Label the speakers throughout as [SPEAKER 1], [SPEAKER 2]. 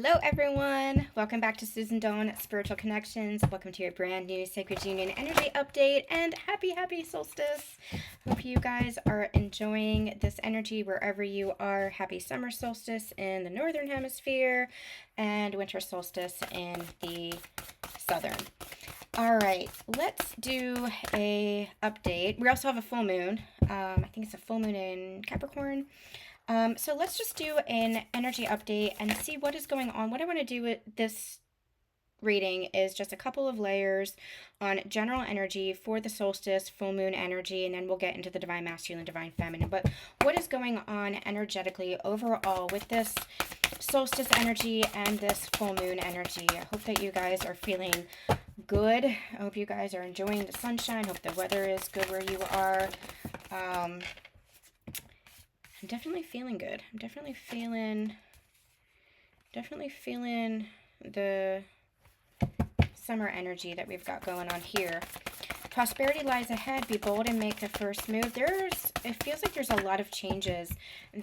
[SPEAKER 1] Hello everyone, welcome back to Susan Dawn Spiritual Connections. Welcome to your brand new Sacred Union energy update, and happy solstice. Hope you guys are enjoying this energy wherever you are. Happy summer solstice in the northern hemisphere and winter solstice in the southern. All right, let's do a update. We also have a full moon. I think it's a full moon in Capricorn. So let's just do an energy update and see what is going on. What I want to do with this reading is just a couple of layers on general energy for the solstice, full moon energy, and then we'll get into the divine masculine, divine feminine. But what is going on energetically overall with this solstice energy and this full moon energy? I hope that you guys are feeling good. I hope you guys are enjoying the sunshine. Hope the weather is good where you are. I'm definitely feeling good. I'm definitely feeling the summer energy that we've got going on here. Prosperity lies ahead. Be bold and make the first move. It feels like there's a lot of changes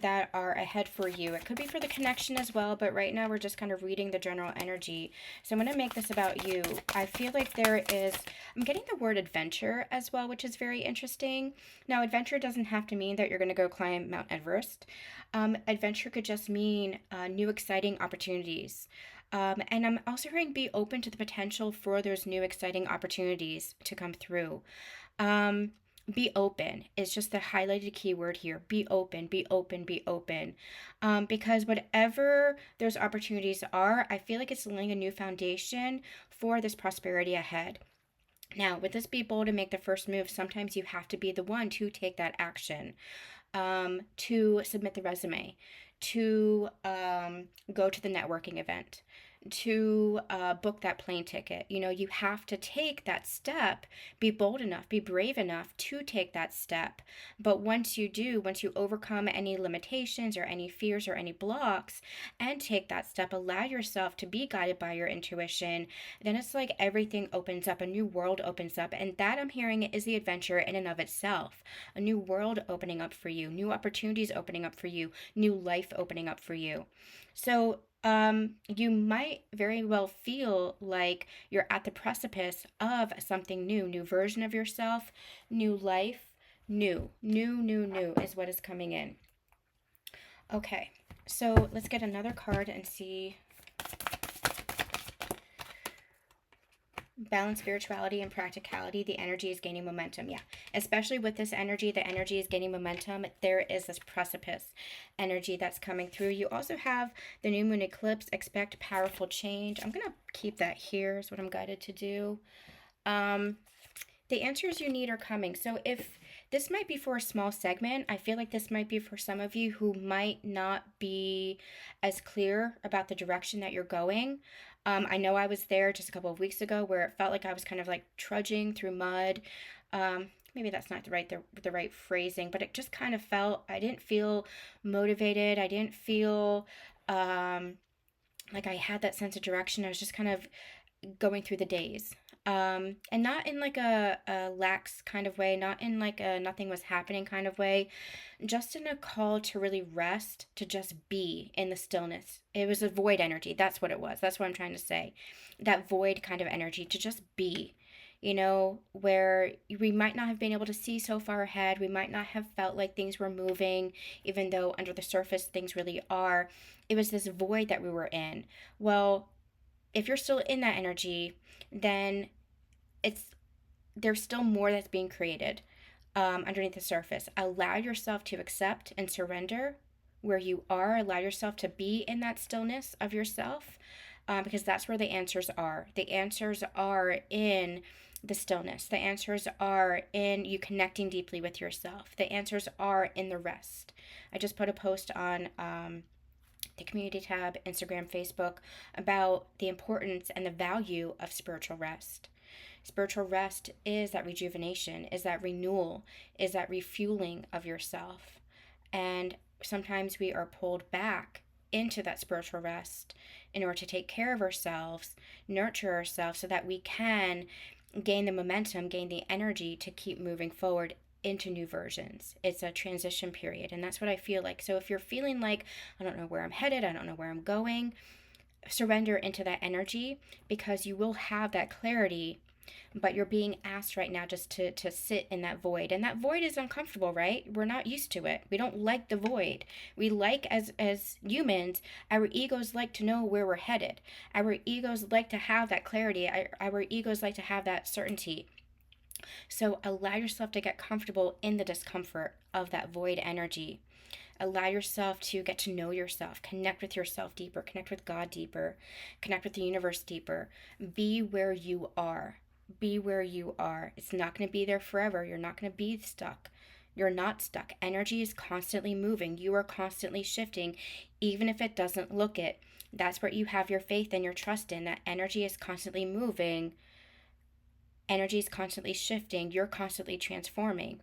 [SPEAKER 1] that are ahead for you. It could be for the connection as well, but right now we're just kind of reading the general energy. So I'm going to make this about you. I feel like I'm getting the word adventure as well, which is very interesting. Now, adventure doesn't have to mean that you're going to go climb Mount Everest. Adventure could just mean new exciting opportunities. And I'm also hearing be open to the potential for those new exciting opportunities to come through. Be open is just the highlighted keyword here. Be open, be open, be open. Because whatever those opportunities are, I feel like it's laying a new foundation for this prosperity ahead. Now, with this be bold and make the first move, sometimes you have to be the one to take that action, to submit the resume, to go to the networking event, to book that plane ticket. You know, you have to take that step, be bold enough, be brave enough to take that step. But once you overcome any limitations or any fears or any blocks and take that step, allow yourself to be guided by your intuition, then it's like everything opens up, a new world opens up. And that, I'm hearing, is the adventure in and of itself. A new world opening up for you, new opportunities opening up for you, new life opening up for you. So you might very well feel like you're at the precipice of something new version of yourself, new life, new is what is coming in. Okay, so let's get another card and see. Balance, spirituality, and practicality. The energy is gaining momentum. Yeah, especially with this energy, the energy is gaining momentum. There is this precipice energy that's coming through. You also have the new moon eclipse. Expect powerful change. I'm going to keep that here is what I'm guided to do. The answers you need are coming. So if this might be for a small segment, I feel like this might be for some of you who might not be as clear about the direction that you're going. I know I was there just a couple of weeks ago where it felt like I was kind of like trudging through mud. Maybe that's not the right phrasing, but it just kind of felt, I didn't feel motivated. I didn't feel like I had that sense of direction. I was just kind of going through the days. And not in like a lax kind of way, not in like a nothing was happening kind of way, just in a call to really rest, to just be in the stillness. It was a void energy. That's what it was. That's what I'm trying to say. That void kind of energy, to just be, you know, where we might not have been able to see so far ahead. We might not have felt like things were moving, even though under the surface things really are. It was this void that we were in. Well, if you're still in that energy, then there's still more that's being created underneath the surface. Allow yourself to accept and surrender where you are. Allow yourself to be in that stillness of yourself, because that's where the answers are. The answers are in the stillness. The answers are in you connecting deeply with yourself. The answers are in the rest. I just put a post on the community tab, Instagram, Facebook, about the importance and the value of spiritual rest. Spiritual rest is that rejuvenation, is that renewal, is that refueling of yourself. And sometimes we are pulled back into that spiritual rest in order to take care of ourselves, nurture ourselves, so that we can gain the momentum, gain the energy to keep moving forward into new versions. It's a transition period, and that's what I feel like. So if you're feeling like, I don't know where I'm headed, I don't know where I'm going, surrender into that energy, because you will have that clarity, but you're being asked right now just to sit in that void. And that void is uncomfortable, right? We're not used to it. We don't like the void. We like, as humans, our egos like to know where we're headed. Our egos like to have that clarity. Our egos like to have that certainty. So allow yourself to get comfortable in the discomfort of that void energy. Allow yourself to get to know yourself, connect with yourself deeper, connect with God deeper, connect with the universe deeper. Be where you are. Be where you are. It's not going to be there forever. You're not going to be stuck. You're not stuck. Energy is constantly moving. You are constantly shifting, even if it doesn't look it. That's what you have your faith and your trust in, that energy is constantly moving. Energy is constantly shifting. You're constantly transforming.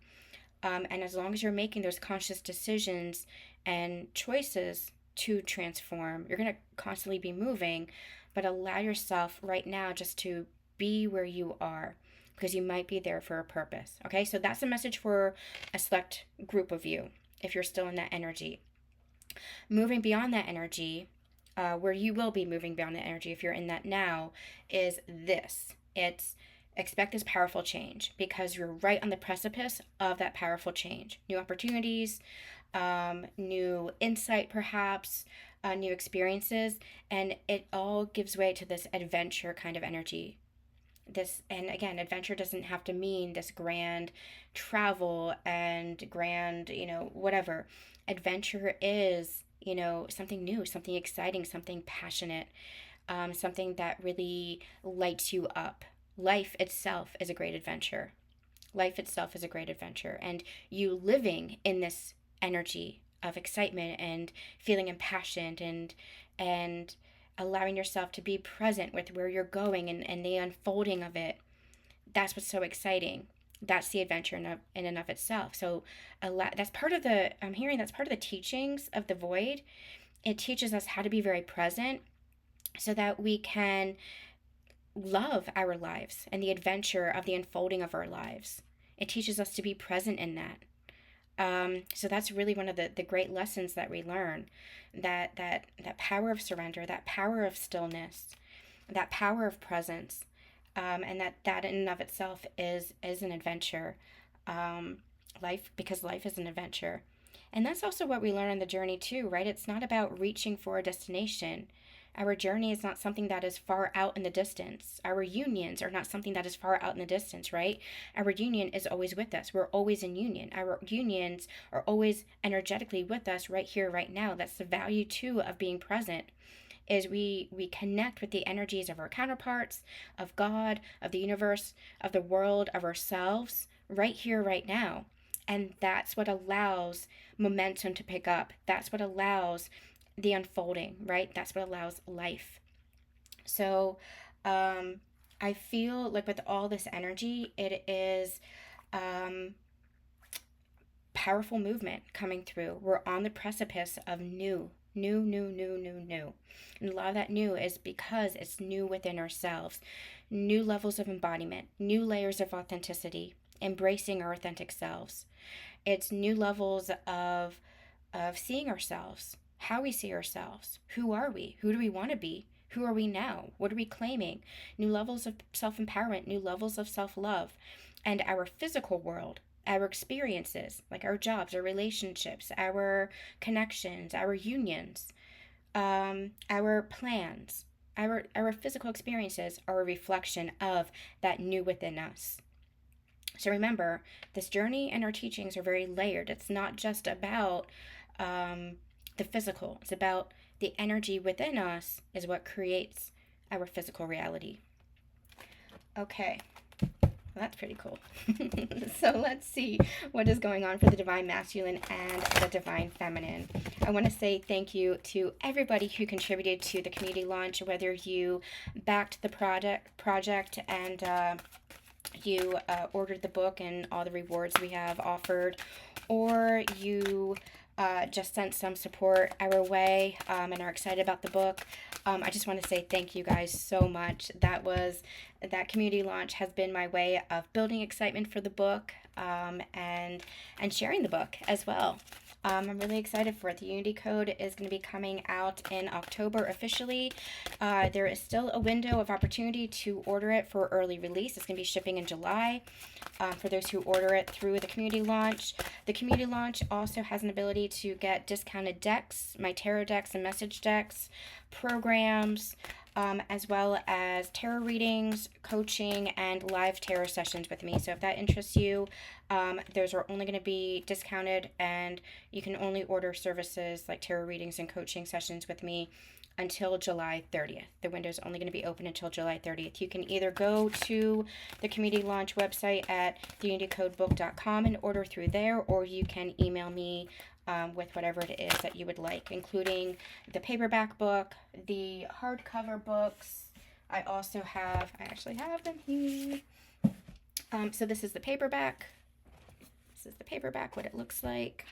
[SPEAKER 1] And as long as you're making those conscious decisions and choices to transform, you're going to constantly be moving. But allow yourself right now just to be where you are, because you might be there for a purpose. Okay, so that's a message for a select group of you if you're still in that energy. Moving beyond that energy, where you will be moving beyond that energy if you're in that now, is this. It's expect this powerful change, because you're right on the precipice of that powerful change. New opportunities, new insight perhaps, new experiences, and it all gives way to this adventure kind of energy. This, and again, adventure doesn't have to mean this grand travel and grand, whatever. Adventure is, something new, something exciting, something passionate, something that really lights you up. Life itself is a great adventure. Life itself is a great adventure. And you living in this energy of excitement and feeling impassioned and allowing yourself to be present with where you're going and the unfolding of it, that's what's so exciting. That's the adventure in and of itself. So that's part of I'm hearing that's part of the teachings of the void. It teaches us how to be very present so that we can love our lives and the adventure of the unfolding of our lives. It teaches us to be present in that. So that's really one of the great lessons that we learn, that power of surrender, that power of stillness, that power of presence, and that in and of itself is an adventure. Because life is an adventure. And that's also what we learn on the journey too, right? It's not about reaching for a destination. Our journey is not something that is far out in the distance. Our unions are not something that is far out in the distance, right? Our union is always with us. We're always in union. Our unions are always energetically with us right here, right now. That's the value too of being present, is we connect with the energies of our counterparts, of God, of the universe, of the world, of ourselves, right here, right now. And that's what allows momentum to pick up. That's what allows the unfolding, right? That's what allows life. So I feel like with all this energy, it is powerful movement coming through. We're on the precipice of new. And a lot of that new is because it's new within ourselves. New levels of embodiment, new layers of authenticity, embracing our authentic selves. It's new levels of seeing ourselves, how we see ourselves. Who are we? Who do we want to be? Who are we now? What are we claiming? New levels of self-empowerment, new levels of self-love. And our physical world, our experiences, like our jobs, our relationships, our connections, our unions, our plans, our physical experiences are a reflection of that new within us. So remember, this journey and our teachings are very layered. It's not just about the physical. It's about the energy within us is what creates our physical reality. Okay, well, that's pretty cool. So let's see what is going on for the Divine Masculine and the Divine Feminine. I want to say thank you to everybody who contributed to the community launch, whether you backed the project and you ordered the book and all the rewards we have offered, or you just sent some support our way and are excited about the book. I just want to say thank you guys so much. That community launch has been my way of building excitement for the book and sharing the book as well. I'm really excited for it. The Unity Code is going to be coming out in October officially. There is still a window of opportunity to order it for early release. It's going to be shipping in July for those who order it through the community launch. The community launch also has an ability to get discounted decks, my tarot decks and message decks, programs, as well as tarot readings, coaching, and live tarot sessions with me. So if that interests you, those are only going to be discounted, and you can only order services like tarot readings and coaching sessions with me until July 30th. The window is only going to be open until July 30th. You can either go to the community launch website at theunitycodebook.com and order through there, or you can email me with whatever it is that you would like, including the paperback book, the hardcover books. I actually have them here. So this is the paperback. This is the paperback, what it looks like.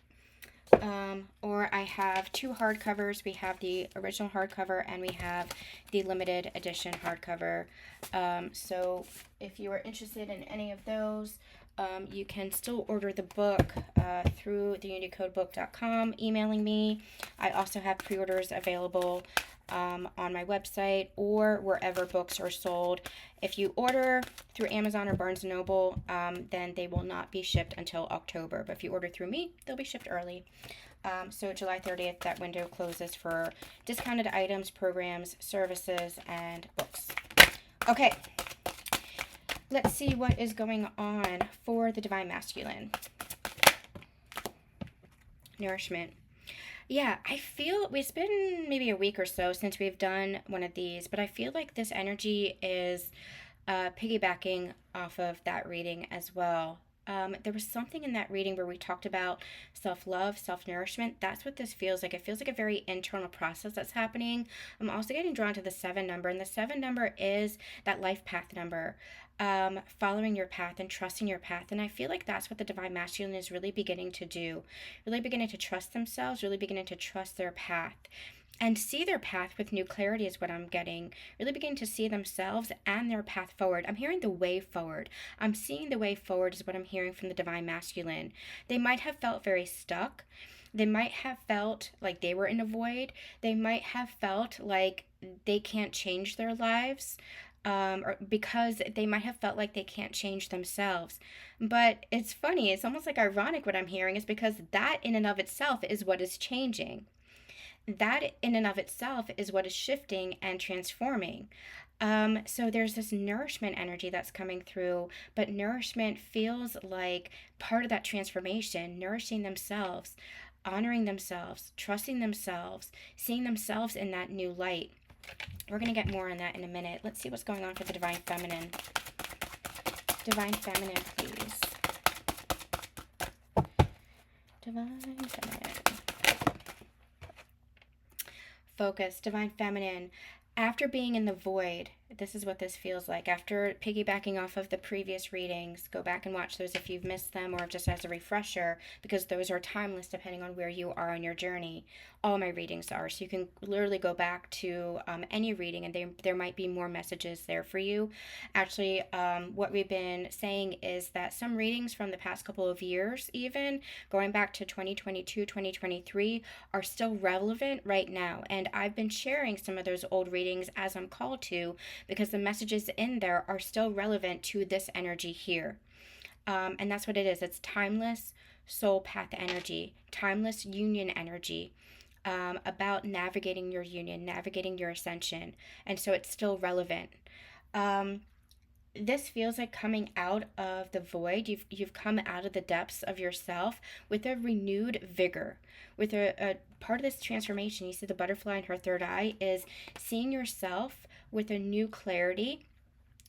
[SPEAKER 1] Or I have two hardcovers. We have the original hardcover and we have the limited edition hardcover. So if you are interested in any of those, you can still order the book through theunitycodebook.com, emailing me. I also have pre-orders available on my website or wherever books are sold. If you order through Amazon or Barnes & Noble, then they will not be shipped until October. But if you order through me, they'll be shipped early. So July 30th, that window closes for discounted items, programs, services, and books. Okay. Let's see what is going on for the Divine Masculine. Nourishment. Yeah, I feel it's been maybe a week or so since we've done one of these, but I feel like this energy is piggybacking off of that reading as well. There was something in that reading where we talked about self-love, self-nourishment. That's what this feels like. It feels like a very internal process that's happening. I'm also getting drawn to the 7 number, and the 7 number is that life path number. Following your path and trusting your path. And I feel like that's what the Divine Masculine is really beginning to do. Really beginning to trust themselves, really beginning to trust their path. And see their path with new clarity is what I'm getting. Really beginning to see themselves and their path forward. I'm hearing the way forward. I'm seeing the way forward is what I'm hearing from the Divine Masculine. They might have felt very stuck. They might have felt like they were in a void. They might have felt like they can't change their lives. Or because they might have felt like they can't change themselves. But it's funny, it's almost like ironic what I'm hearing is because that in and of itself is what is changing. That in and of itself is what is shifting and transforming. So there's this nourishment energy that's coming through, but nourishment feels like part of that transformation, nourishing themselves, honoring themselves, trusting themselves, seeing themselves in that new light. We're going to get more on that in a minute. Let's see what's going on for the Divine Feminine. Divine Feminine, please. Divine Feminine. Focus, Divine Feminine. After being in the void, this is what this feels like. After piggybacking off of the previous readings, go back and watch those if you've missed them or just as a refresher, because those are timeless depending on where you are on your journey. All my readings are, so you can literally go back to any reading and there might be more messages there for you. Actually, what we've been saying is that some readings from the past couple of years, even going back to 2022, 2023, are still relevant right now. And I've been sharing some of those old readings as I'm called to, because the messages in there are still relevant to this energy here. And that's what it is. It's timeless soul path energy, timeless union energy, about navigating your union, navigating your ascension. And so it's still relevant. This feels like coming out of the void. You've come out of the depths of yourself with a renewed vigor, with a part of this transformation. You see the butterfly in her third eye is seeing yourself with a new clarity.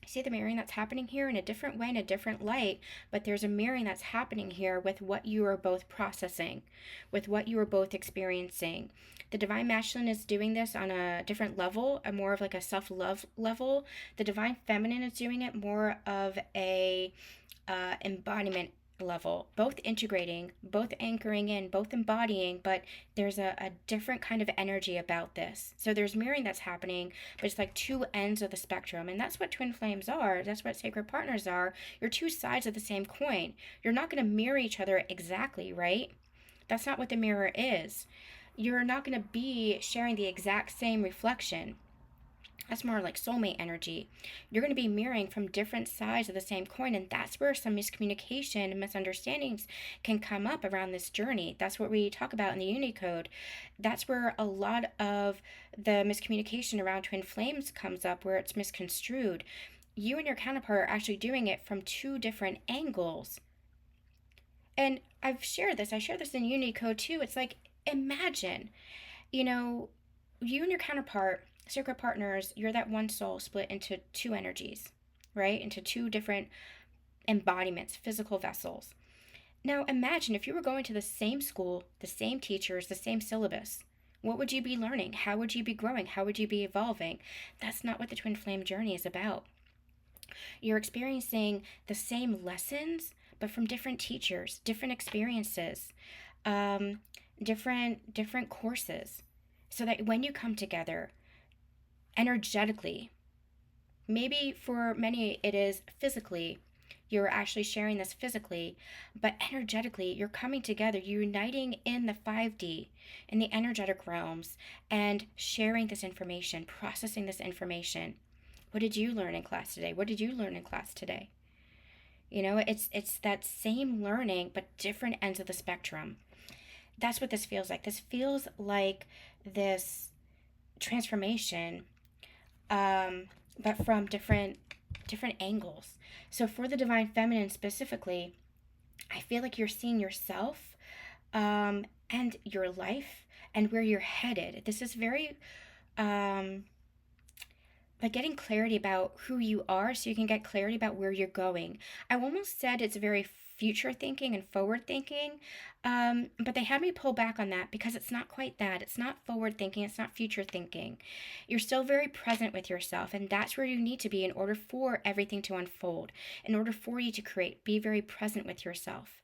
[SPEAKER 1] See the mirroring that's happening here in a different way, in a different light, but there's a mirroring that's happening here with what you are both processing, with what you are both experiencing. The Divine Masculine is doing this on a different level, a more of like a self-love level. The Divine Feminine is doing it more of a embodiment level, both integrating, both anchoring in, both embodying, but there's a different kind of energy about this. So there's mirroring that's happening, but it's like two ends of the spectrum. And that's what twin flames are. That's what sacred partners are. You're two sides of the same coin. You're not going to mirror each other exactly, right? That's not what the mirror is. You're not going to be sharing the exact same reflection. That's more like soulmate energy. You're going to be mirroring from different sides of the same coin, and that's where some miscommunication and misunderstandings can come up around this journey. That's what we talk about in the Unicode. That's where a lot of the miscommunication around twin flames comes up, where it's misconstrued. You and your counterpart are actually doing it from two different angles. And I share this in Unicode too. It's like, imagine, you know, you and your counterpart, sacred partners, you're that one soul split into two energies, right? Into two different embodiments, physical vessels. Now imagine if you were going to the same school, the same teachers, the same syllabus. What would you be learning? How would you be growing? How would you be evolving? That's not what the twin flame journey is about. You're experiencing the same lessons, but from different teachers, different experiences, different courses, so that when you come together energetically, maybe for many it is physically, you're actually sharing this physically, but energetically you're coming together, you're uniting in the 5D, in the energetic realms, and sharing this information, processing this information. What did you learn in class today? What did you learn in class today? You know, it's that same learning, but different ends of the spectrum. That's what this feels like. This feels like this transformation, but from different angles. So for the divine feminine specifically, I feel like you're seeing yourself, and your life and where you're headed. This is very like getting clarity about who you are, so you can get clarity about where you're going. I almost said it's very future thinking and forward thinking, but they had me pull back on that because it's not quite that. It's not forward thinking, it's not future thinking. You're still very present with yourself, and that's where you need to be in order for everything to unfold, in order for you to create. Be very present with yourself.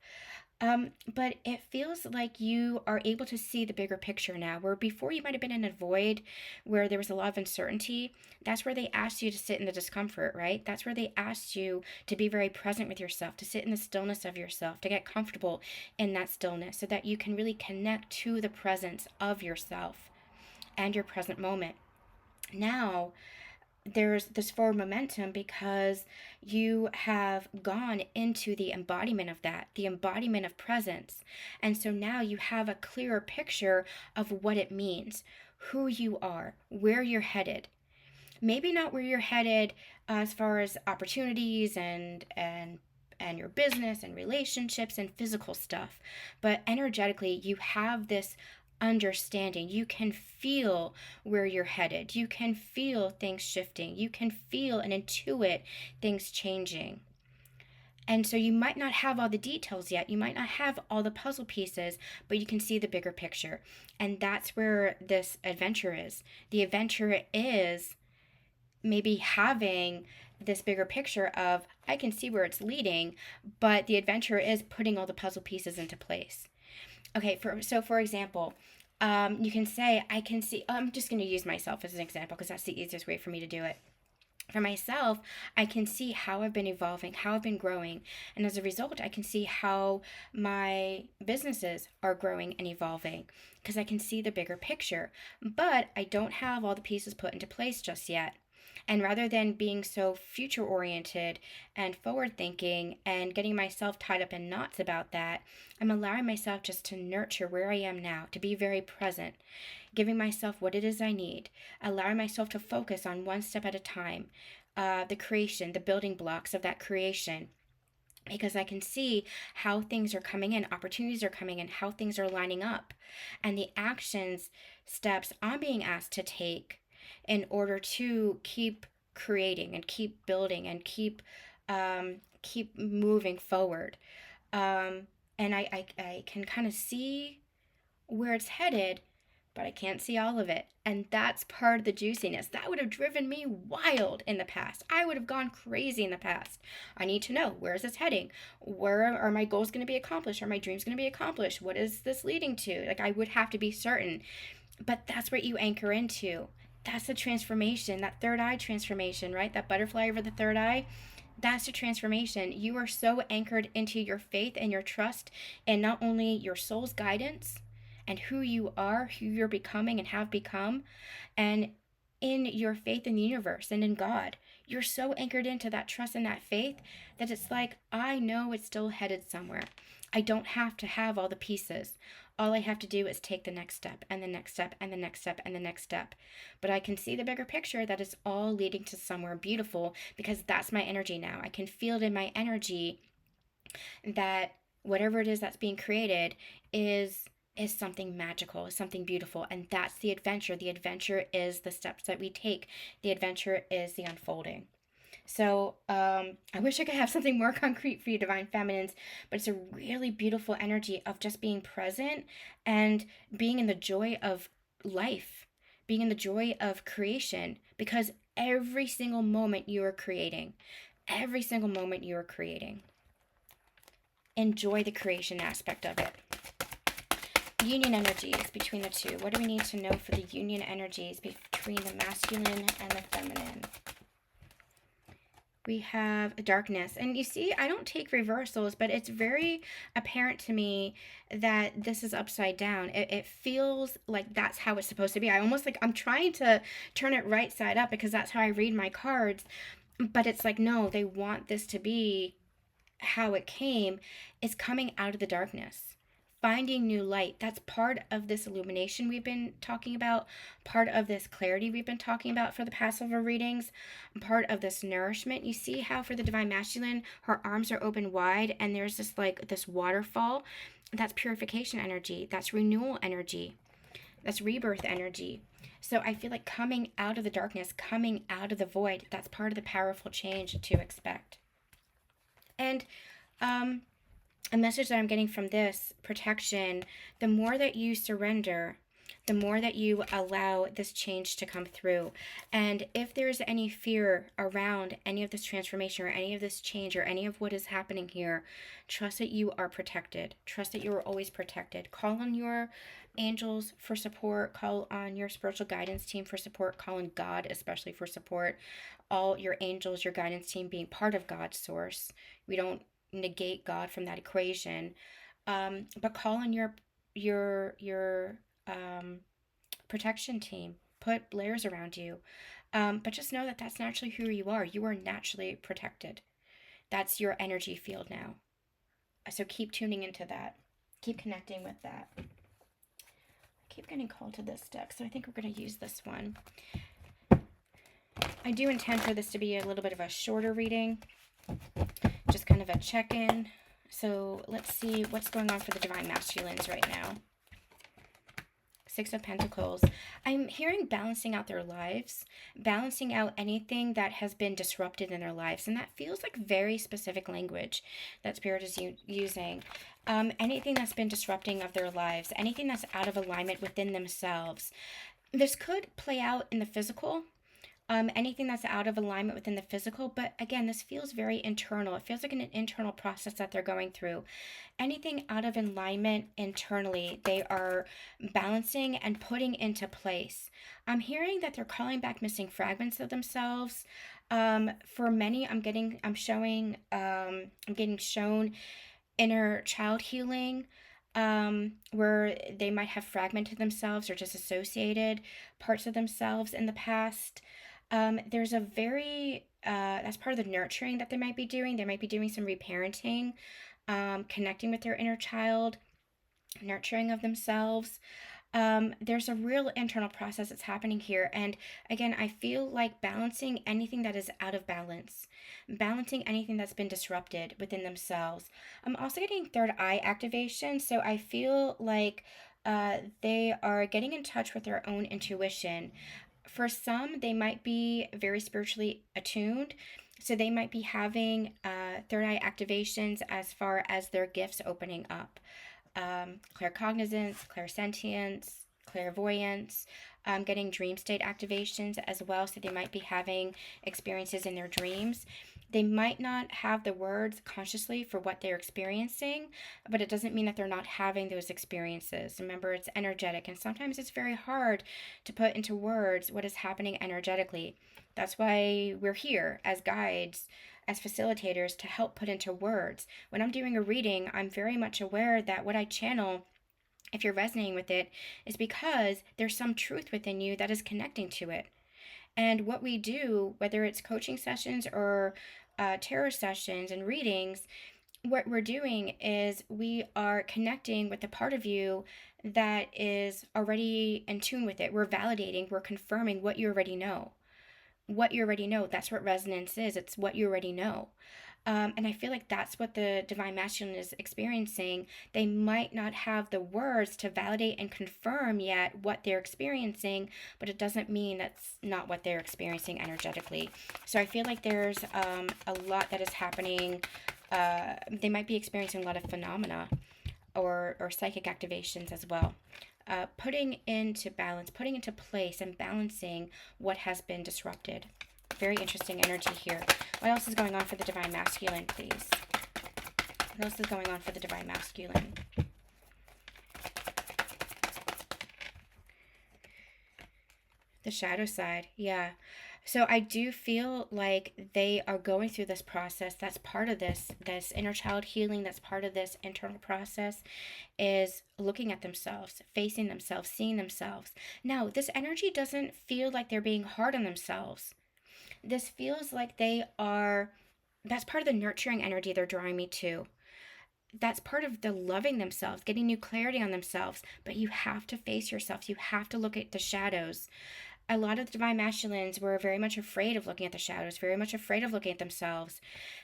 [SPEAKER 1] But it feels like you are able to see the bigger picture now, where before you might have been in a void where there was a lot of uncertainty. That's where they asked you to sit in the discomfort, right? That's where they asked you to be very present with yourself, to sit in the stillness of yourself, to get comfortable in that stillness so that you can really connect to the presence of yourself and your present moment. Now, there's this forward momentum because you have gone into the embodiment of that, the embodiment of presence. And so now you have a clearer picture of what it means, who you are, where you're headed. Maybe not where you're headed as far as opportunities and your business and relationships and physical stuff, but energetically you have this understanding. You can feel where you're headed. You can feel things shifting. You can feel and intuit things changing. And so you might not have all the details yet. You might not have all the puzzle pieces, but you can see the bigger picture. And that's where this adventure is. The adventure is maybe having this bigger picture of, I can see where it's leading, but the adventure is putting all the puzzle pieces into place. Okay, for example, you can say, I can see, I'm just going to use myself as an example because that's the easiest way for me to do it. For myself, I can see how I've been evolving, how I've been growing, and as a result, I can see how my businesses are growing and evolving because I can see the bigger picture, but I don't have all the pieces put into place just yet. And rather than being so future oriented and forward thinking and getting myself tied up in knots about that, I'm allowing myself just to nurture where I am now, to be very present, giving myself what it is I need, allowing myself to focus on one step at a time, the creation, the building blocks of that creation. Because I can see how things are coming in, opportunities are coming in, how things are lining up, and the actions, steps I'm being asked to take in order to keep creating and keep building and keep moving forward. And I can kind of see where it's headed, but I can't see all of it. And that's part of the juiciness. That would have driven me wild in the past. I would have gone crazy in the past. I need to know, where is this heading? Where are my goals going to be accomplished? Are my dreams going to be accomplished? What is this leading to? Like, I would have to be certain. But that's what you anchor into. That's the transformation, that third eye transformation, right? That butterfly over the third eye. That's the transformation. You are so anchored into your faith and your trust in not only your soul's guidance and who you are, who you're becoming and have become, and in your faith in the universe and in God. You're so anchored into that trust and that faith that it's like, I know it's still headed somewhere. I don't have to have all the pieces. All I have to do is take the next step and the next step and the next step and the next step. But I can see the bigger picture that it's all leading to somewhere beautiful because that's my energy now. I can feel it in my energy that whatever it is that's being created is something magical, is something beautiful, and that's the adventure. The adventure is the steps that we take. The adventure is the unfolding. So I wish I could have something more concrete for you, Divine Feminines, but it's a really beautiful energy of just being present and being in the joy of life, being in the joy of creation, because every single moment you are creating, every single moment you are creating. Enjoy the creation aspect of it. Union energies between the two. What do we need to know for the union energies between the masculine and the feminine? We have darkness. And you see, I don't take reversals, but it's very apparent to me that this is upside down. It feels like that's how it's supposed to be. I almost like I'm trying to turn it right side up because that's how I read my cards. But it's like, no, they want this to be how it came. Is coming out of the darkness, finding new light. That's part of this illumination we've been talking about, part of this clarity we've been talking about for the past several readings, part of this nourishment. You see how for the Divine Masculine, her arms are open wide and there's this like this waterfall. That's purification energy. That's renewal energy. That's rebirth energy. So I feel like coming out of the darkness, coming out of the void, that's part of the powerful change to expect. And a message that I'm getting from this protection, the more that you surrender, the more that you allow this change to come through. And if there's any fear around any of this transformation or any of this change or any of what is happening here, trust that you are protected. Trust that you are always protected. Call on your angels for support. Call on your spiritual guidance team for support. Call on God especially for support. All your angels, your guidance team being part of God's source. We don't negate God from that equation, but call on your protection team. Put layers around you, but just know that that's naturally who you are. You are naturally protected. That's your energy field now. So keep tuning into that. Keep connecting with that. I keep getting called to this deck, so I think we're going to use this one. I do intend for this to be a little bit of a shorter reading. Just kind of a check-in. So let's see what's going on for the Divine Masculines right now. Six of Pentacles. I'm hearing balancing out their lives, balancing out anything that has been disrupted in their lives. And that feels like very specific language that Spirit is using. Anything that's been disrupting of their lives, anything that's out of alignment within themselves. This could play out in the physical. Anything that's out of alignment within the physical, but again, this feels very internal. It feels like an internal process that they're going through. Anything out of alignment internally, they are balancing and putting into place. I'm hearing that they're calling back missing fragments of themselves. For many, I'm getting shown inner child healing. Where they might have fragmented themselves or disassociated parts of themselves in the past. There's a very, that's part of the nurturing that they might be doing. They might be doing some reparenting, connecting with their inner child, nurturing of themselves. There's a real internal process that's happening here. And again, I feel like balancing anything that is out of balance, balancing anything that's been disrupted within themselves. I'm also getting third eye activation. So I feel like they are getting in touch with their own intuition. For some, they might be very spiritually attuned. So they might be having third eye activations as far as their gifts opening up. Claircognizance, clairsentience, clairvoyance, getting dream state activations as well. So they might be having experiences in their dreams. They might not have the words consciously for what they're experiencing, but it doesn't mean that they're not having those experiences. Remember, it's energetic, and sometimes it's very hard to put into words what is happening energetically. That's why we're here as guides, as facilitators to help put into words. When I'm doing a reading, I'm very much aware that what I channel, if you're resonating with it, is because there's some truth within you that is connecting to it. And what we do, whether it's coaching sessions or tarot sessions and readings, what we're doing is we are connecting with the part of you that is already in tune with it. We're validating, we're confirming what you already know. What you already know, that's what resonance is. It's what you already know. And I feel like that's what the divine masculine is experiencing. They might not have the words to validate and confirm yet what they're experiencing, but it doesn't mean that's not what they're experiencing energetically. So I feel like there's a lot that is happening. They might be experiencing a lot of phenomena or psychic activations as well. Putting into balance, putting into place, and balancing what has been disrupted. Very interesting energy here. What else is going on for the divine masculine, please? What else is going on for the divine masculine? The shadow side, yeah. So I do feel like they are going through this process. That's part of this inner child healing. That's part of this internal process, is looking at themselves, facing themselves, seeing themselves. Now, this energy doesn't feel like they're being hard on themselves. This feels like that's part of the nurturing energy they're drawing me to. That's part of the loving themselves, getting new clarity on themselves. But you have to face yourself. You have to look at the shadows. A lot of the divine masculines were very much afraid of looking at the shadows, very much afraid of looking at themselves,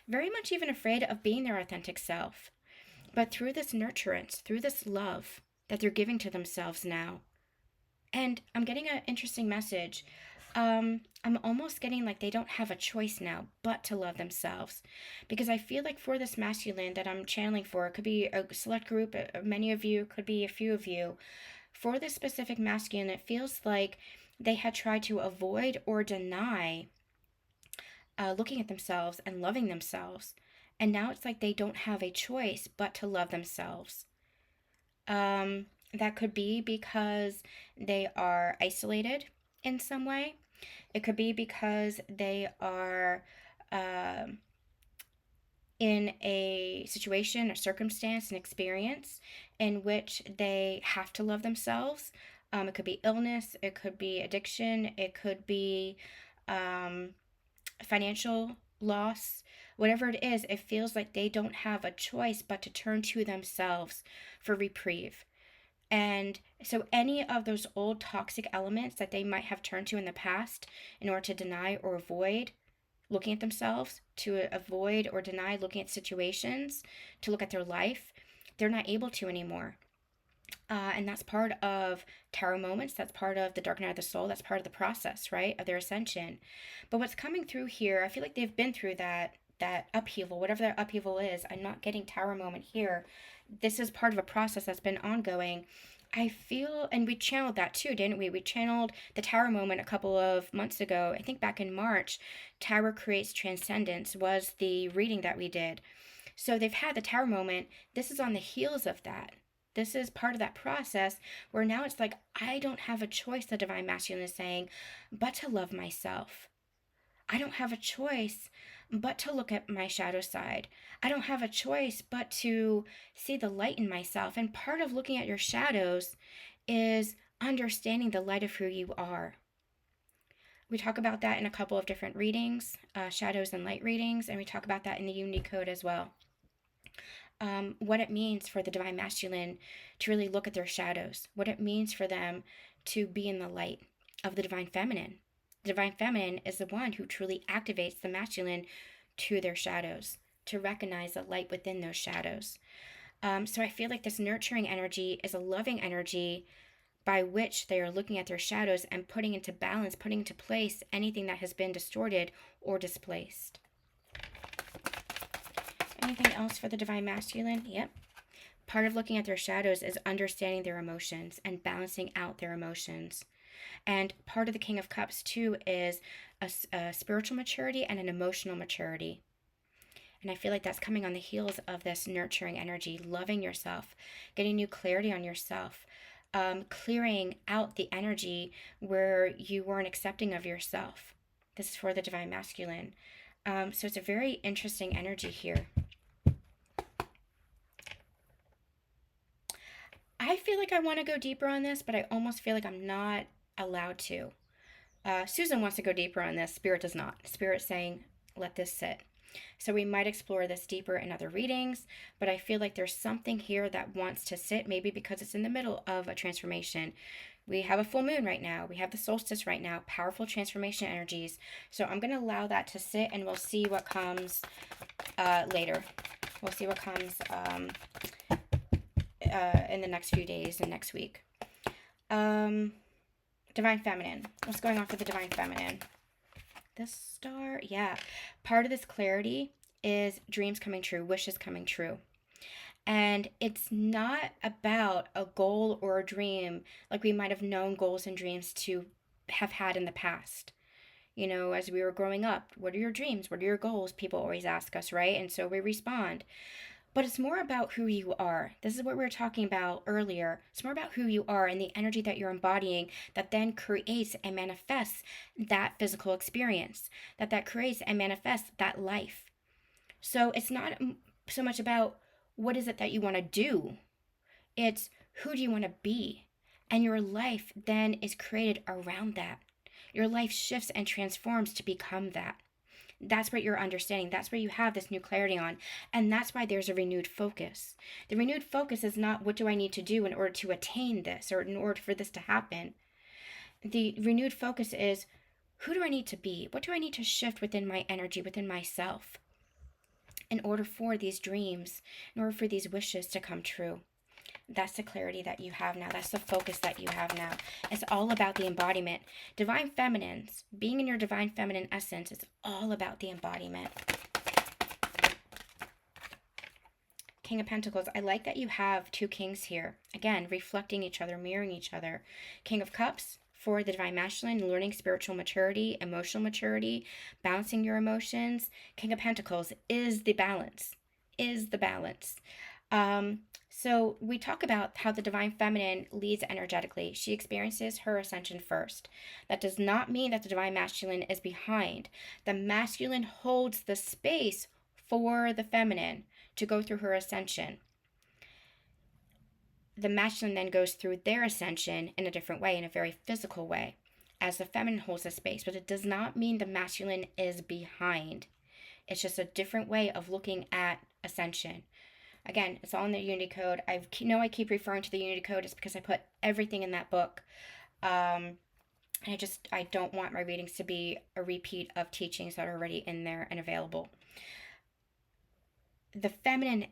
[SPEAKER 1] very much even afraid of being their authentic self. But through this nurturance, through this love that they're giving to themselves now, and I'm getting an interesting message. I'm almost getting like they don't have a choice now but to love themselves. Because I feel like for this masculine that I'm channeling for, it could be a select group, many of you, could be a few of you. For this specific masculine, it feels like they had tried to avoid or deny looking at themselves and loving themselves. And now it's like they don't have a choice but to love themselves. That could be because they are isolated in some way. It could be because they are in a situation, a circumstance, an experience in which they have to love themselves. It could be illness, it could be addiction, it could be financial loss. Whatever it is, it feels like they don't have a choice but to turn to themselves for reprieve. And so any of those old toxic elements that they might have turned to in the past in order to deny or avoid looking at themselves, to avoid or deny looking at situations, to look at their life, they're not able to anymore. And that's part of tarot moments. That's part of the dark night of the soul. That's part of the process, right, of their ascension. But what's coming through here, I feel like they've been through that upheaval, whatever that upheaval is. I'm not getting tower moment here. This is part of a process that's been ongoing. I feel, and we channeled that too, didn't we? We channeled the tower moment a couple of months ago. I think back in March. Tower creates transcendence was the reading that we did. So they've had the tower moment. This is on the heels of that. This is part of that process where now it's like, I don't have a choice, the divine masculine is saying, but to love myself. I don't have a choice but to look at my shadow side. I don't have a choice but to see the light in myself. And part of looking at your shadows is understanding the light of who you are. We talk about that in a couple of different readings, shadows and light readings, and we talk about that in the Unity Code as well. What it means for the divine masculine to really look at their shadows, what it means for them to be in the light of the divine feminine. The divine feminine is the one who truly activates the masculine to their shadows, to recognize the light within those shadows. So I feel like this nurturing energy is a loving energy by which they are looking at their shadows and putting into balance, putting into place anything that has been distorted or displaced. Anything else for the divine masculine? Yep. Part of looking at their shadows is understanding their emotions and balancing out their emotions. And part of the King of Cups, too, is a spiritual maturity and an emotional maturity. And I feel like that's coming on the heels of this nurturing energy, loving yourself, getting new clarity on yourself, clearing out the energy where you weren't accepting of yourself. This is for the divine masculine. So it's a very interesting energy here. I feel like I want to go deeper on this, but I almost feel like I'm not allowed to. Susan wants to go deeper on this. Spirit does not. Spirit's saying, let this sit. So we might explore this deeper in other readings, but I feel like there's something here that wants to sit, maybe because it's in the middle of a transformation. We have a full moon right now. We have the solstice right now, powerful transformation energies. So I'm going to allow that to sit, and we'll see what comes later. We'll see what comes in the next few days and next week. Divine Feminine. What's going on for the Divine Feminine? This star, yeah. Part of this clarity is dreams coming true, wishes coming true. And it's not about a goal or a dream like we might have known goals and dreams to have had in the past. You know, as we were growing up, what are your dreams? What are your goals? People always ask us, right? And so we respond. But it's more about who you are. This is what we were talking about earlier. It's more about who you are and the energy that you're embodying that then creates and manifests that physical experience, that creates and manifests that life. So it's not so much about what is it that you want to do. It's who do you want to be? And your life then is created around that. Your life shifts and transforms to become that. That's what you're understanding. That's where you have this new clarity on. And that's why there's a renewed focus. The renewed focus is not what do I need to do in order to attain this or in order for this to happen. The renewed focus is who do I need to be? What do I need to shift within my energy, within myself, in order for these dreams, in order for these wishes to come true? That's the clarity that you have now. That's the focus that you have now. It's all about the embodiment. Divine Feminines, being in your divine feminine essence, is all about the embodiment. King of Pentacles, I like that you have two kings here. Again, reflecting each other, mirroring each other. King of Cups, for the Divine Masculine, learning spiritual maturity, emotional maturity, balancing your emotions. King of Pentacles is the balance, So we talk about how the Divine Feminine leads energetically. She experiences her ascension first. That does not mean that the Divine Masculine is behind. The masculine holds the space for the feminine to go through her ascension. The masculine then goes through their ascension in a different way, in a very physical way, as the feminine holds the space. But it does not mean the masculine is behind. It's just a different way of looking at ascension. Again, it's all in the Unity Code. I keep referring to the Unity Code. It's because I put everything in that book. I don't want my readings to be a repeat of teachings that are already in there and available. The feminine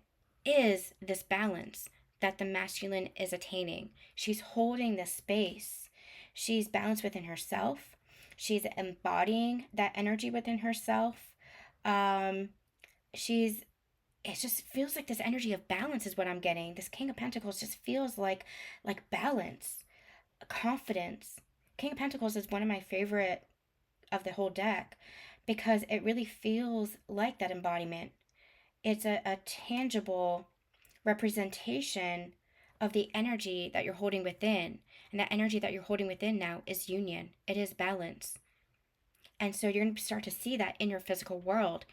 [SPEAKER 1] is this balance that the masculine is attaining. She's holding this space. She's balanced within herself. She's embodying that energy within herself. It just feels like this energy of balance is what I'm getting. This King of Pentacles just feels like balance, confidence. King of Pentacles is one of my favorite of the whole deck because it really feels like that embodiment. It's a tangible representation of the energy that you're holding within. And that energy that you're holding within now is union. It is balance. And so you're going to start to see that in your physical world,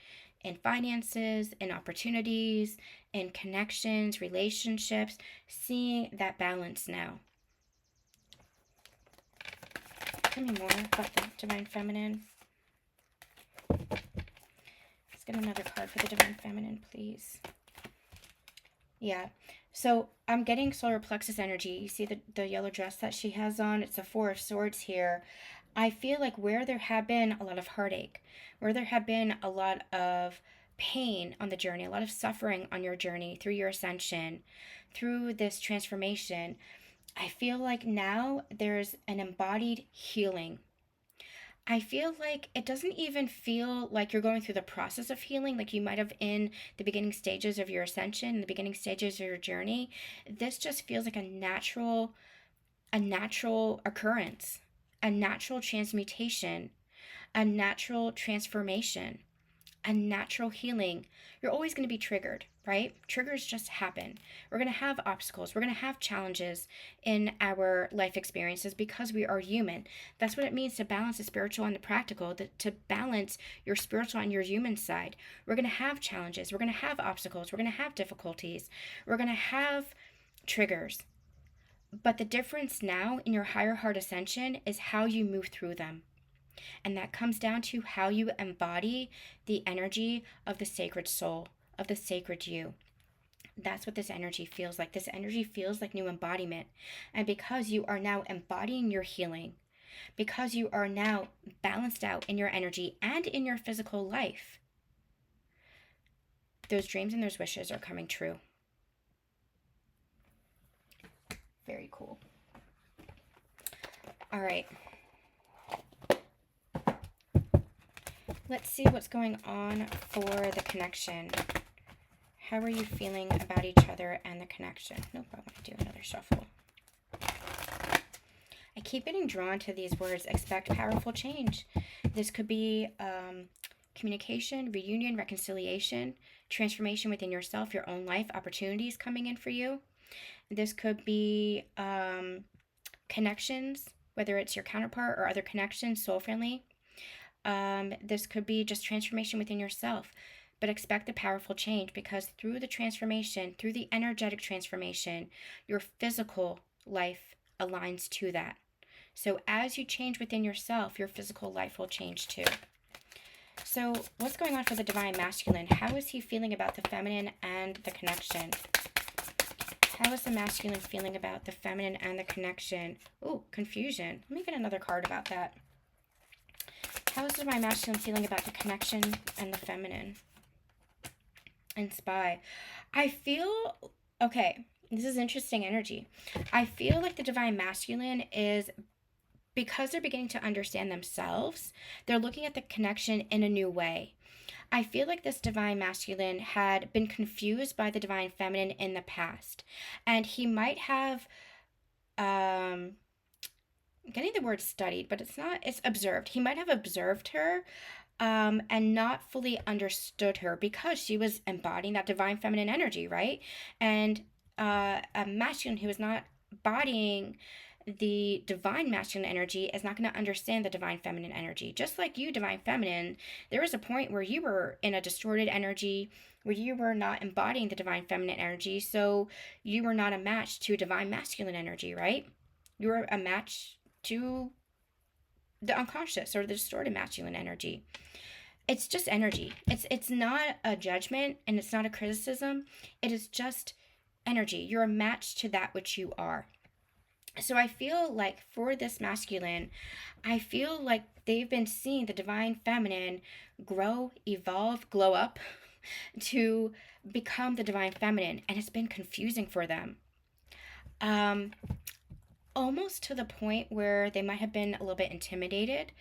[SPEAKER 1] in finances, in opportunities, in connections, relationships, seeing that balance now. Tell me more about the Divine Feminine. Let's get another card for the Divine Feminine, please. Yeah, so I'm getting solar plexus energy. You see the yellow dress that she has on? It's a Four of Swords here. I feel like where there have been a lot of heartache, where there have been a lot of pain on the journey, a lot of suffering on your journey through your ascension, through this transformation, I feel like now there's an embodied healing. I feel like it doesn't even feel like you're going through the process of healing like you might have in the beginning stages of your ascension, the beginning stages of your journey. This just feels like a natural occurrence, a natural transmutation, a natural transformation. a natural healing. You're always going to be triggered, right? Triggers just happen. We're going to have obstacles. We're going to have challenges in our life experiences because we are human. That's what it means to balance the spiritual and the practical, to balance your spiritual and your human side. We're going to have challenges. We're going to have obstacles. We're going to have difficulties. We're going to have triggers. But the difference now in your higher heart ascension is how you move through them. And that comes down to how you embody the energy of the sacred soul, of the sacred you. That's what this energy feels like. This energy feels like new embodiment. And because you are now embodying your healing, because you are now balanced out in your energy and in your physical life, those dreams and those wishes are coming true. Very cool. All right. Let's see what's going on for the connection. How are you feeling about each other and the connection? Nope, I want to do another shuffle. I keep getting drawn to these words. Expect powerful change. This could be communication, reunion, reconciliation, transformation within yourself, your own life, opportunities coming in for you. This could be connections, whether it's your counterpart or other connections, soul friendly. This could be just transformation within yourself, but expect a powerful change, because through the transformation, through the energetic transformation, your physical life aligns to that. So as you change within yourself, your physical life will change too. So what's going on for the divine masculine? How is he feeling about the feminine and the connection? How is the masculine feeling about the feminine and the connection? Ooh, confusion. Let me get another card about that. How is my masculine feeling about the connection and the feminine? And spy. I feel, okay, this is interesting energy. I feel like the divine masculine is, because they're beginning to understand themselves, they're looking at the connection in a new way. I feel like this divine masculine had been confused by the divine feminine in the past. And he might have, I'm getting the word studied, but it's observed. He might have observed her and not fully understood her, because she was embodying that divine feminine energy, right? And a masculine who is not embodying the divine masculine energy is not going to understand the divine feminine energy. Just like you, divine feminine, there was a point where you were in a distorted energy, where you were not embodying the divine feminine energy, so you were not a match to divine masculine energy, right? You were a match to the unconscious or the distorted masculine energy. It's just energy. It's not a judgment, and it's not a criticism. It is just energy. You're a match to that which you are. So I feel like for this masculine, I feel like they've been seeing the divine feminine grow, evolve, glow up to become the divine feminine, and it's been confusing for them. Almost to the point where they might have been a little bit intimidated.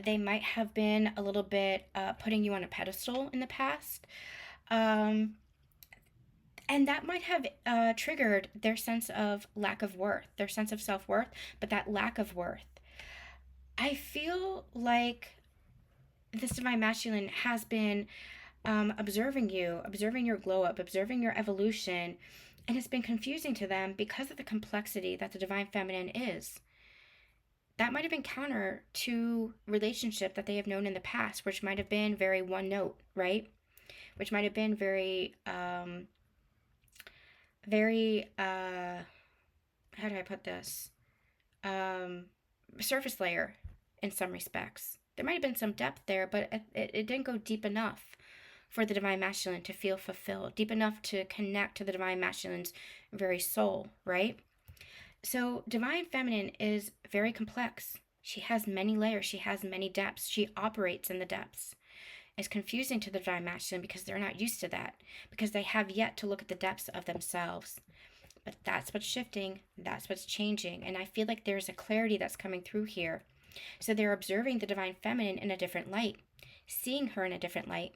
[SPEAKER 1] They might have been a little bit putting you on a pedestal in the past. And that might have triggered their sense of lack of worth, their sense of self-worth, but that lack of worth. I feel like this divine masculine has been observing you, observing your glow up, observing your evolution, and it's been confusing to them because of the complexity that the divine feminine is. That might have been counter to relationship that they have known in the past, which might have been very one note, right? Which might have been very how do I put this? Surface layer in some respects. There might have been some depth there, but it didn't go deep enough for the divine masculine to feel fulfilled, deep enough to connect to the divine masculine's very soul, right? So divine feminine is very complex. She has many layers. She has many depths. She operates in the depths. It's confusing to the divine masculine because they're not used to that, because they have yet to look at the depths of themselves. But that's what's shifting. That's what's changing. And I feel like there's a clarity that's coming through here. So they're observing the divine feminine in a different light, seeing her in a different light.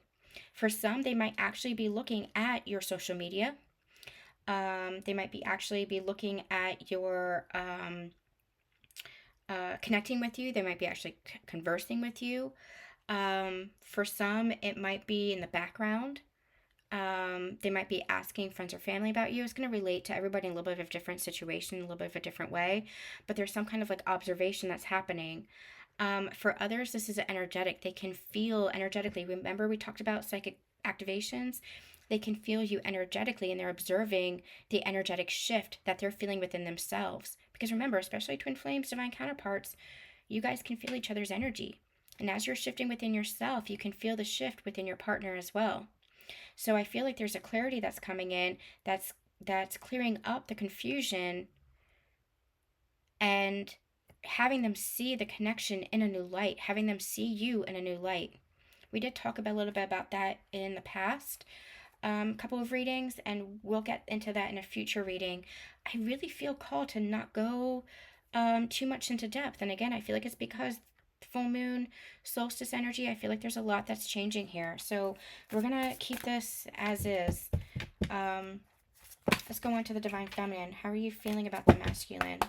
[SPEAKER 1] For some, they might actually be looking at your social media. They might be actually be looking at your connecting with you. They might be actually conversing with you. For some, it might be in the background. They might be asking friends or family about you. It's going to relate to everybody in a little bit of a different situation, a little bit of a different way, but there's some kind of like observation that's happening. For others, this is energetic. They can feel energetically. Remember, we talked about psychic activations? They can feel you energetically, and they're observing the energetic shift that they're feeling within themselves. Because remember, especially twin flames, divine counterparts, you guys can feel each other's energy. And as you're shifting within yourself, you can feel the shift within your partner as well. So I feel like there's a clarity that's coming in that's clearing up the confusion and having them see the connection in a new light, having them see you in a new light. We did talk about a little bit about that in the past couple of readings, and we'll get into that in a future reading. I really feel called to not go too much into depth. And again, I feel like it's because full moon solstice energy, I feel like there's a lot that's changing here. So we're going to keep this as is. Let's go on to the divine feminine. How are you feeling about the masculine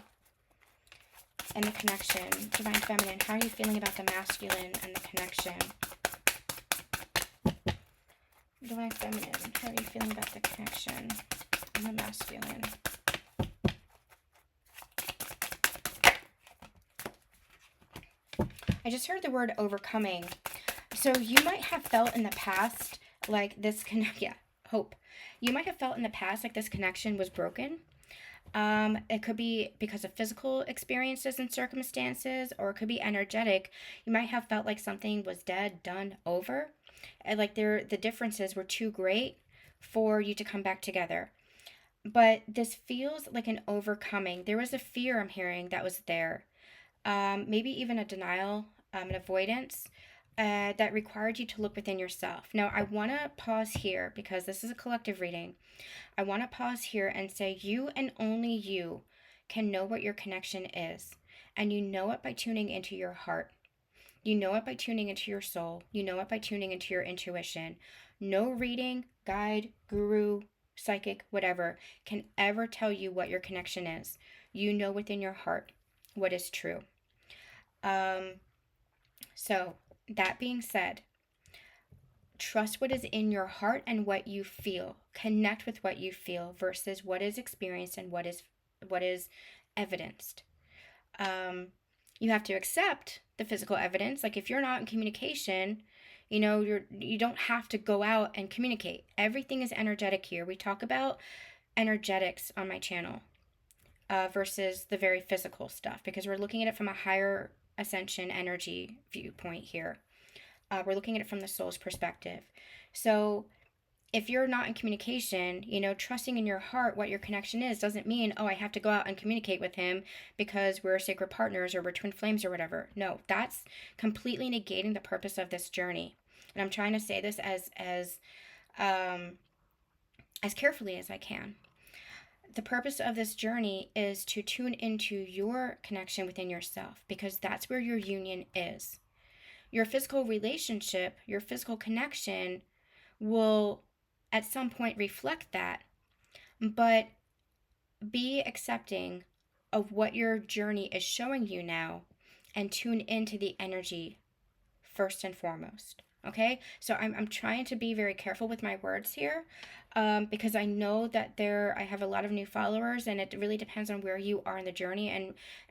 [SPEAKER 1] and the connection? Divine feminine, how are you feeling about the masculine and the connection? Divine feminine, how are you feeling about the connection and the masculine? I just heard the word overcoming. So you might have felt in the past like this hope. You might have felt in the past like this connection was broken. It could be because of physical experiences and circumstances, or it could be energetic. You might have felt like something was dead, done, over. And like the differences were too great for you to come back together. But this feels like an overcoming. There was a fear I'm hearing that was there. Maybe even a denial, an avoidance that required you to look within yourself. Now, I want to pause here because this is a collective reading. I want to pause here and say you and only you can know what your connection is. And you know it by tuning into your heart. You know it by tuning into your soul. You know it by tuning into your intuition. No reading, guide, guru, psychic, whatever, can ever tell you what your connection is. You know within your heart what is true. So, that being said, trust what is in your heart and what you feel. Connect with what you feel versus what is experienced and what is evidenced. You have to accept the physical evidence. Like if you're not in communication, you don't have to go out and communicate. Everything is energetic here. We talk about energetics on my channel versus the very physical stuff because we're looking at it from a higher ascension energy viewpoint here. We're looking at it from the soul's perspective. So if you're not in communication, trusting in your heart what your connection is doesn't mean, oh, I have to go out and communicate with him because we're sacred partners or we're twin flames or whatever. No, that's completely negating the purpose of this journey. And I'm trying to say this as carefully as I can. The purpose of this journey is to tune into your connection within yourself because that's where your union is. Your physical relationship, your physical connection will at some point reflect that, but be accepting of what your journey is showing you now and tune into the energy first and foremost. Okay, so I'm trying to be very careful with my words here because I know that I have a lot of new followers and it really depends on where you are in the journey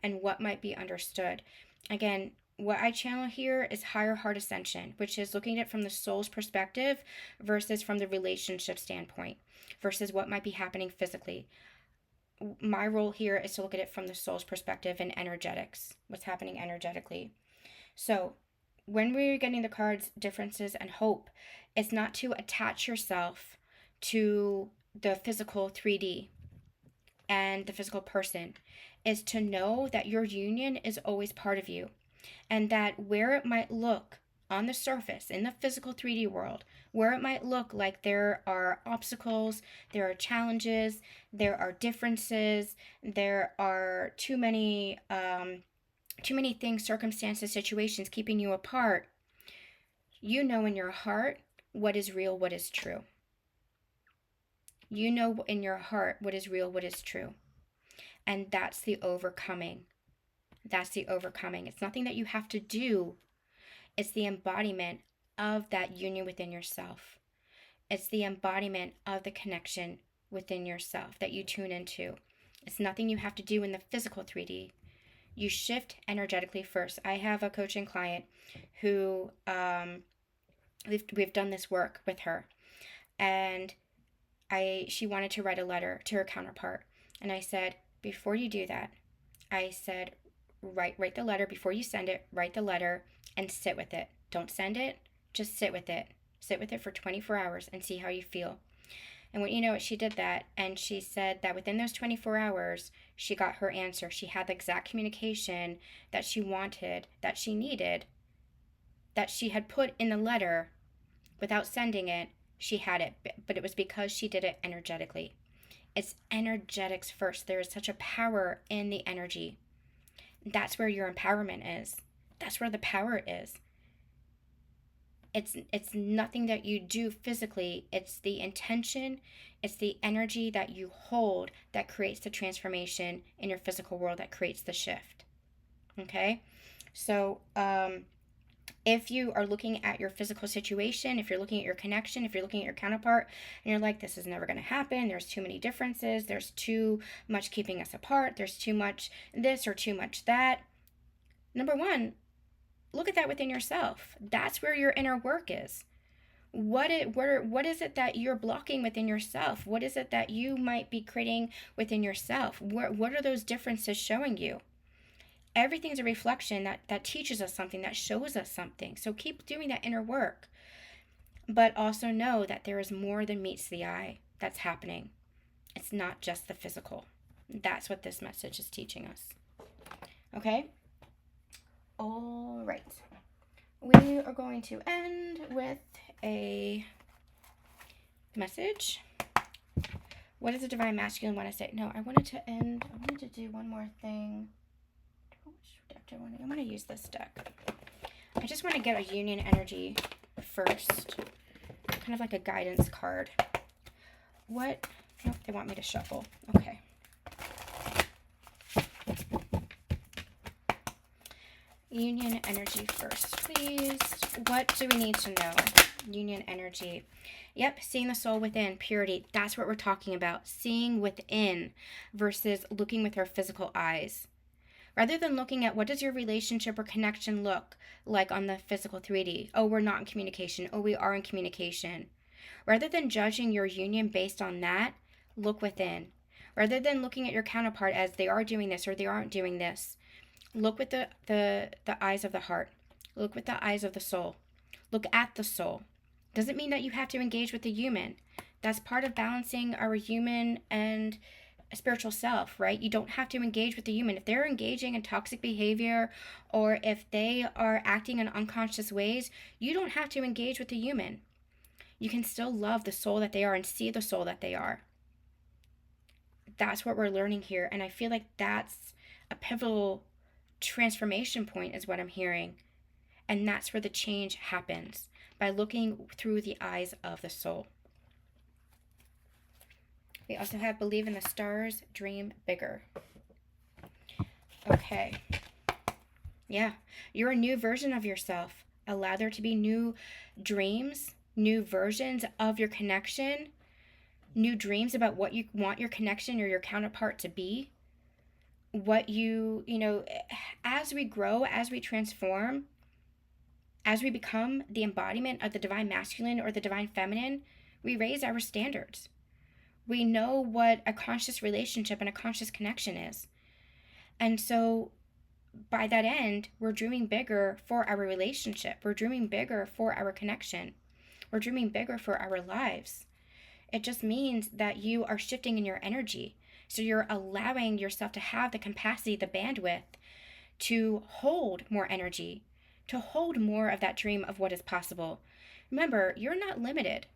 [SPEAKER 1] and what might be understood. Again, what I channel here is higher heart ascension, which is looking at it from the soul's perspective versus from the relationship standpoint versus what might be happening physically. My role here is to look at it from the soul's perspective and energetics, what's happening energetically. So when we're getting the cards differences and hope, it's not to attach yourself to the physical 3D and the physical person. Is to know that your union is always part of you. And that where it might look on the surface in the physical 3D world, where it might look like there are obstacles, there are challenges, there are differences, there are too many things, circumstances, situations keeping you apart, you know in your heart what is real, what is true. You know in your heart what is real, what is true. And that's the overcoming. That's the overcoming. It's nothing that you have to do. It's the embodiment of that union within yourself. It's the embodiment of the connection within yourself that you tune into. It's nothing you have to do in the physical 3D. You shift energetically first. I have a coaching client who we've done this work with her, and she wanted to write a letter to her counterpart, and I said, before you do that, I said, write the letter. Before you send it, write the letter and sit with it. Don't send it, just sit with it. Sit with it for 24 hours and see how you feel. And what you know, she did that, and she said that within those 24 hours, she got her answer. She had the exact communication that she wanted, that she needed, that she had put in the letter without sending it. She had it, but it was because she did it energetically. It's energetics first. There is such a power in the energy. That's where your empowerment is. That's where the power is. It's nothing that you do physically. It's the intention, it's the energy that you hold that creates the transformation in your physical world, that creates the shift. Okay? So, if you are looking at your physical situation, if you're looking at your connection, if you're looking at your counterpart, and you're like, this is never going to happen, there's too many differences, there's too much keeping us apart, there's too much this or too much that. Number one, look at that within yourself. That's where your inner work is. What is it that you're blocking within yourself? What is it that you might be creating within yourself? What are those differences showing you? Everything's a reflection that teaches us something, that shows us something. So keep doing that inner work. But also know that there is more than meets the eye that's happening. It's not just the physical. That's what this message is teaching us. Okay? All right. We are going to end with a message. What does the divine masculine want to say? No, I wanted to do one more thing. Which deck do I want to? I want to use this deck. I just want to get a union energy first. Kind of like a guidance card. What? Nope, they want me to shuffle. Okay. Union energy first, please. What do we need to know? Union energy. Yep, seeing the soul within, purity. That's what we're talking about. Seeing within versus looking with our physical eyes. Rather than looking at what does your relationship or connection look like on the physical 3D. Oh, we're not in communication. Oh, we are in communication. Rather than judging your union based on that, look within. Rather than looking at your counterpart as they are doing this or they aren't doing this, look with the eyes of the heart. Look with the eyes of the soul. Look at the soul. Doesn't mean that you have to engage with the human. That's part of balancing our human and spiritual self, right? You don't have to engage with the human. If they're engaging in toxic behavior or if they are acting in unconscious ways, you don't have to engage with the human. You can still love the soul that they are and see the soul that they are. That's what we're learning here. And I feel like that's a pivotal transformation point is what I'm hearing. And that's where the change happens, by looking through the eyes of the soul. We also have believe in the stars, dream bigger. Okay. Yeah, you're a new version of yourself. Allow there to be new dreams, new versions of your connection, new dreams about what you want your connection or your counterpart to be. What you know, as we grow, as we transform, as we become the embodiment of the divine masculine or the divine feminine, we raise our standards. We know what a conscious relationship and a conscious connection is. And so by that end, we're dreaming bigger for our relationship. We're dreaming bigger for our connection. We're dreaming bigger for our lives. It just means that you are shifting in your energy. So you're allowing yourself to have the capacity, the bandwidth to hold more energy, to hold more of that dream of what is possible. Remember, you're not limited.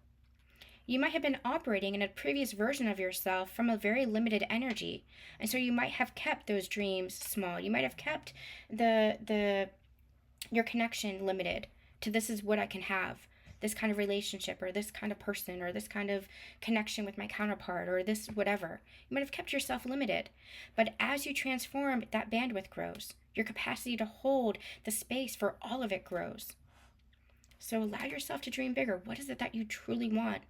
[SPEAKER 1] You might have been operating in a previous version of yourself from a very limited energy. And so you might have kept those dreams small. You might have kept your connection limited to this is what I can have, this kind of relationship or this kind of person or this kind of connection with my counterpart or this whatever. You might have kept yourself limited. But as you transform, that bandwidth grows. Your capacity to hold the space for all of it grows. So allow yourself to dream bigger. What is it that you truly want?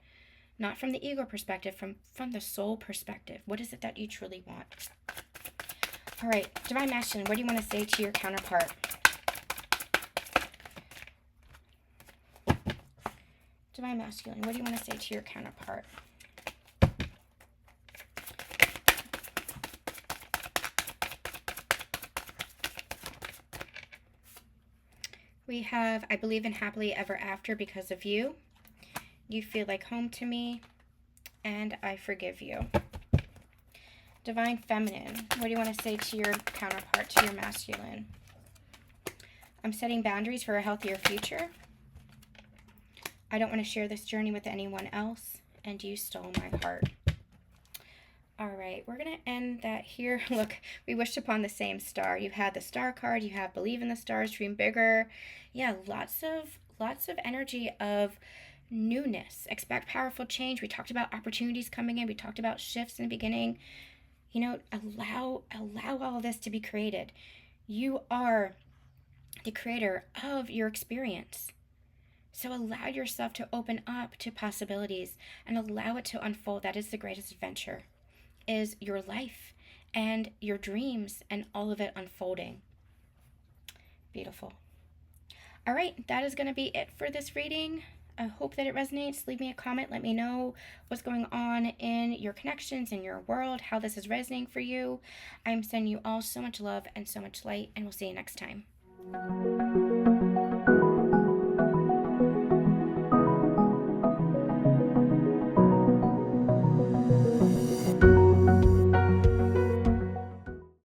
[SPEAKER 1] Not from the ego perspective, from the soul perspective. What is it that you truly want? All right, Divine Masculine, what do you want to say to your counterpart? Divine Masculine, what do you want to say to your counterpart? We have, I believe in happily ever after because of you. You feel like home to me, and I forgive you. Divine Feminine, what do you want to say to your counterpart, to your masculine? I'm setting boundaries for a healthier future. I don't want to share this journey with anyone else, and you stole my heart. All right, we're going to end that here. Look, we wished upon the same star. You had the star card. You have believe in the stars, dream bigger. Yeah, lots of energy of newness. Expect powerful change. We talked about opportunities coming in. We talked about shifts in the beginning. You know, allow all of this to be created. You are the creator of your experience. So allow yourself to open up to possibilities and allow it to unfold. That is the greatest adventure, is your life and your dreams and all of it unfolding. Beautiful. All right, that is going to be it for this reading. I hope that it resonates. Leave me a comment. Let me know what's going on in your connections, in your world, how this is resonating for you. I'm sending you all so much love and so much light, and we'll see you next time.